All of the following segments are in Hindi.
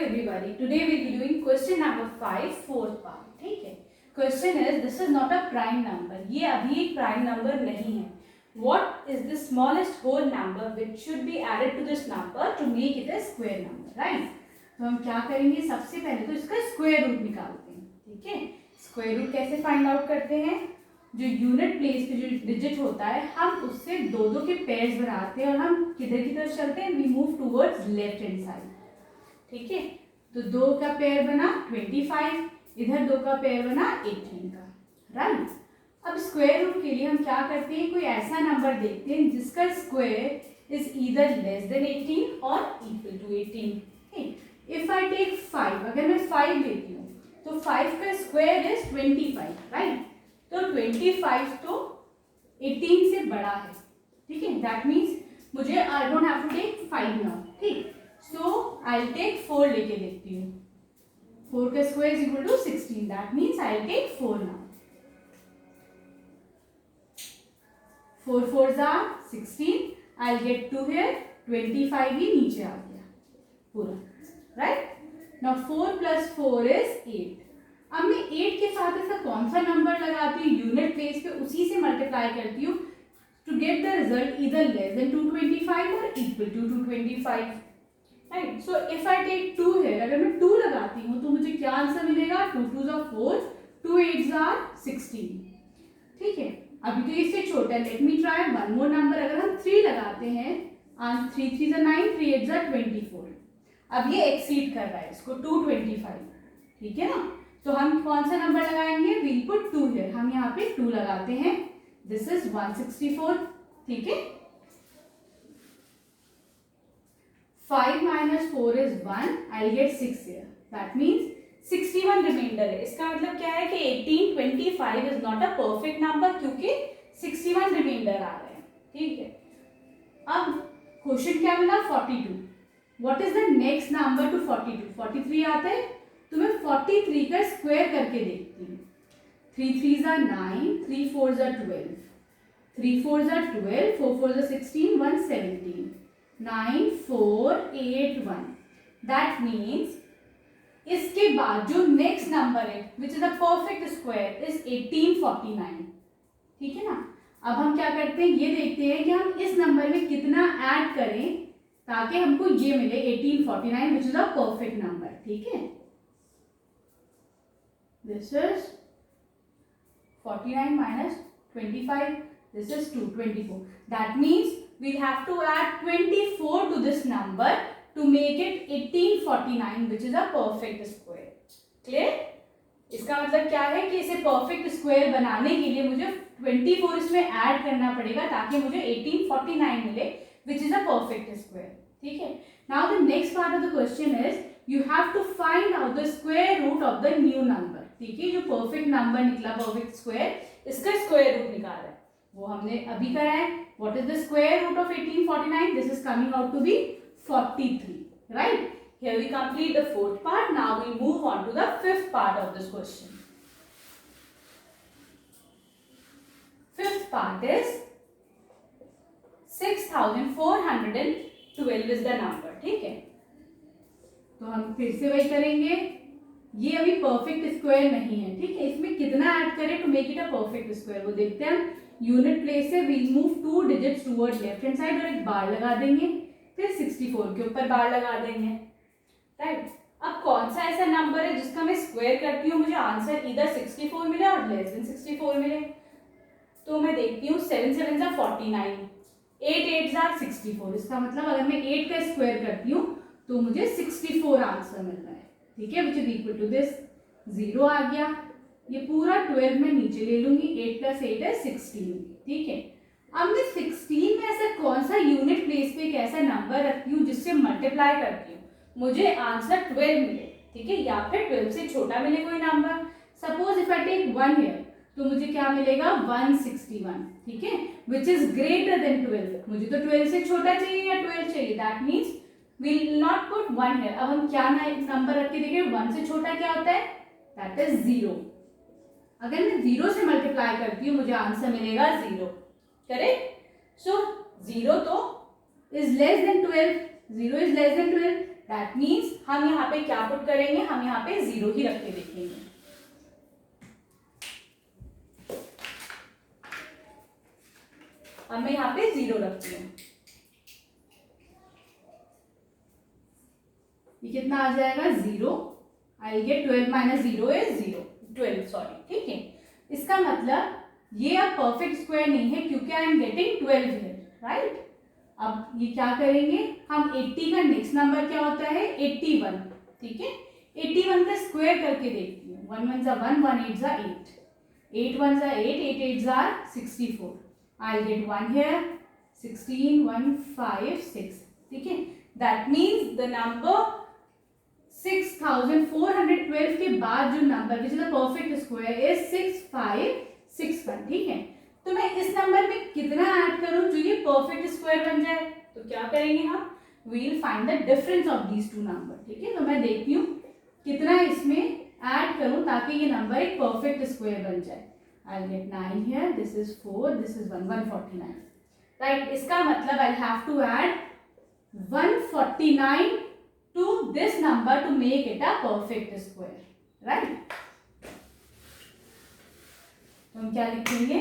everybody. Today we will be doing question number 5, fourth part. ठीक है. Question is, this is not a prime number. ये अभी एक prime number नहीं है. What is the smallest whole number which should be added to this number to make it a square number, right? तो हम क्या करेंगे, सबसे पहले तो इसका स्क्वायर रूट निकालते हैं. ठीक है. स्क्वायर रूट कैसे फाइंड आउट करते हैं? जो यूनिट प्लेस पे जो डिजिट होता है हम उससे दो दो के पेयर्स बनाते हैं और हम किधर की तरफ चलते हैं, we move towards left hand side. ठीक है. तो दो का पेयर बना 25, इधर दो का पेयर बना 18 का, राइट. अब स्क्वायर रूट के लिए हम क्या करते हैं, कोई ऐसा नंबर देखते हैं जिसका square is either less than 18 और equal to 18. If I take 5, अगर मैं 5 लेती हूँ तो 5 का स्क्वायर इज 25, राइट. तो 25 तो 18 से बड़ा है. ठीक है. दैट मीन्स मुझे I don't have to take 5 now. ठीक. सो आई टेक 4 लेके देखती हूँ. 4 का square is equal to 16. That means I take 4 now. 4 4s are 16. I'll get 2 here. 25 ही नीचे आ गया पूरा, राइट. Now 4 + 4 is 8. अब मैं 8 के साथ ऐसा कौन सा नंबर लगाती हूँ, यूनिट प्लेस पे उसी से मल्टीप्लाई करती हूँ to get the result either less than 225 और equal to 225, right. So if I take 2 है, अगर मैं 2 लगाती हूँ तो मुझे क्या आंसर मिलेगा, 2 2s are 4, 2 8s are 16. ठीक है. अभी तो इससे छोटा है. Let me try one more number. अगर हम 3 लगाते हैं, 3 3s are 9, 3 8s are 24. अब ये एक्सीड कर रहा है इसको 225. ठीक है ना. तो हम कौन सा नंबर लगाएंगे, वील पुट 2 हियर. हम यहाँ पे 2 लगाते हैं. This is 164. ठीक है. 5 - 4 is 1. I'll get 6 here. That means 61 reminder है. इसका मतलब क्या है कि 1825 is not a perfect number क्योंकि 61 रिमाइंडर आ रहे हैं. ठीक है. अब क्वेश्चन क्या मिला, 42. What is the next number to 42? 43 आता है तो मैं 43 का स्क्वायर करके देखती हूँ. 3 3s are 9, 3 4s are 12, 3 4s are 12, 4 4s are 16, 1 17, 9 4 8 1. That means इसके बाद जो नेक्स्ट नंबर है which is a perfect square is 1849. ठीक है ना. अब हम क्या करते हैं, ये देखते हैं कि हम इस नंबर में कितना ऐड करें ताकि हमको ये मिले 1849 which is a perfect number. ठीक है. This is 49 minus 25. This is 224. That means we'll have to add 24 to this number to make it 1849, which is a perfect square. Clear? इसका मतलब क्या है कि इसे perfect square बनाने के लिए मुझे 24 इसमें add करना पड़ेगा ताकि मुझे 1849 मिले, which is a perfect square. ठीक है. Now the next part of the question is you have to find out the square root of the new number. ठीक है. जो परफेक्ट नंबर निकला, परफेक्ट स्क्वायर, इसका स्क्वायर रूट निकाला है वो हमने अभी करा है. What is the square root of 1849? This is coming out to be 43, right. Here we complete the fourth part. Now we move on to the fifth part of this question. Fifth part is 6412 is the number. ठीक है. तो हम फिर से वही करेंगे. ये अभी परफेक्ट स्क्वायर नहीं है. ठीक है. इसमें कितना ऐड करें to make it a perfect square वो देखते हैं. हम यूनिट प्लेस से we'll move 2 digits toward left hand side और एक बार लगा देंगे, फिर 64 के ऊपर बार लगा देंगे, राइट. अब कौन सा ऐसा नंबर है जिसका मैं स्क्वायर करती हूँ मुझे आंसर इधर 64 मिले और लेस देन 64 मिले. तो मैं देखती हूँ 7 7s are 49, 8 8s are 64. इसका मतलब अगर मैं 8 का स्क्वायर करती हूँ तो मुझे 64 आंसर मिल रहा है. ठीक है. Which is equal to this 0 आ गया. ये पूरा 12 में नीचे ले लूंगी. 8 + 8 है 16. ठीक है. अब मैं 16 में ऐसा कौन सा यूनिट प्लेस पे एक ऐसा नंबर रखती हूँ जिससे मल्टीप्लाई करती हूँ मुझे आंसर 12 मिले. ठीक है. या फिर 12 से छोटा मिले कोई number. Suppose if I take 1 here तो मुझे क्या मिलेगा, 161. ठीक है. Which is greater than 12. मुझे तो 12 से छोटा चाहिए या 12 चाहिए. That means we'll not put 1 here. अब हम क्या नंबर रख के देखें, 1 से छोटा क्या होता है, that is 0. अगर मैं 0 से मल्टीप्लाई करती हूँ मुझे आंसर मिलेगा 0. करेक्ट. सो 0 तो is less than 12. 0 is less than 12. That means हम यहाँ पे क्या पुट करेंगे, हम यहाँ पे 0 ही रख के देखेंगे। अब मैं यहाँ पे 0 रखती हूँ, ये कितना आ जाएगा 0, I get 12 minus 0 is 0, 12 sorry, ठीक है। इसका मतलब ये अब परफेक्ट स्क्वायर नहीं है क्योंकि I am getting 12 here, right. अब ये क्या करेंगे हम, 80 का नेक्स्ट नंबर क्या होता है 81, ठीक है। 81 का स्क्वायर करके देखती हूँ, 1 1 जा 1, 1 8 जा 8, 8 1 जा 8, 8 8 जा 64, आई गेट 1 हियर, 16 1 5 6, ठीक है। दैट मीन्स द नंबर 6412 के बाद जो number which is the perfect square is 6561, ठीक है। तो मैं इस नंबर में कितना ऐड करूं जो ये परफेक्ट स्क्वायर बन जाए, तो क्या करेंगे हम, we will find the difference of these two number, ठीक है। तो मैं देखती हूँ कितना इसमें ऐड करूं ताकि ये नंबर एक परफेक्ट स्क्वायर बन जाए। I get 9 here, this is 4, this is 1, 149, right. इसका मतलब I have to add 149 to this number to make it a perfect square, right? तो हम क्या लिखेंगे,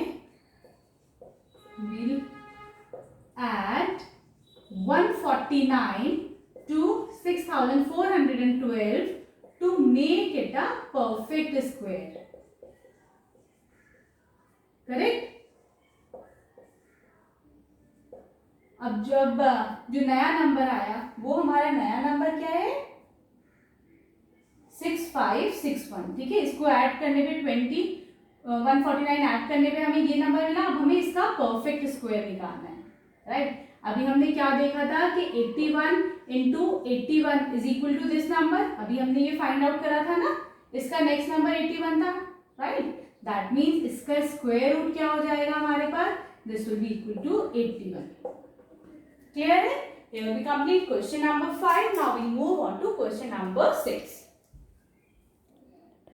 we'll add 149 to 6412 to make it a perfect square, correct? अब जब जो नया नंबर आया वो हमारा नया नंबर क्या है 6561, ठीक है। इसको ऐड करने पे 149 ऐड करने पे हमें ये नंबर मिला। अब हमें इसका परफेक्ट स्क्वायर निकालना है, राइट। अभी हमने क्या देखा था कि 81 into 81 is equal to this number, अभी हमने ये फाइंड आउट करा था ना, इसका नेक्स्ट नंबर 81 था, राइट। दैट मीन्स इसका स्क्वायर रूट क्या हो जाएगा हमारे पास, this will be equal to 81। Clear? Here we complete question number 5. Now we move on to question number 6.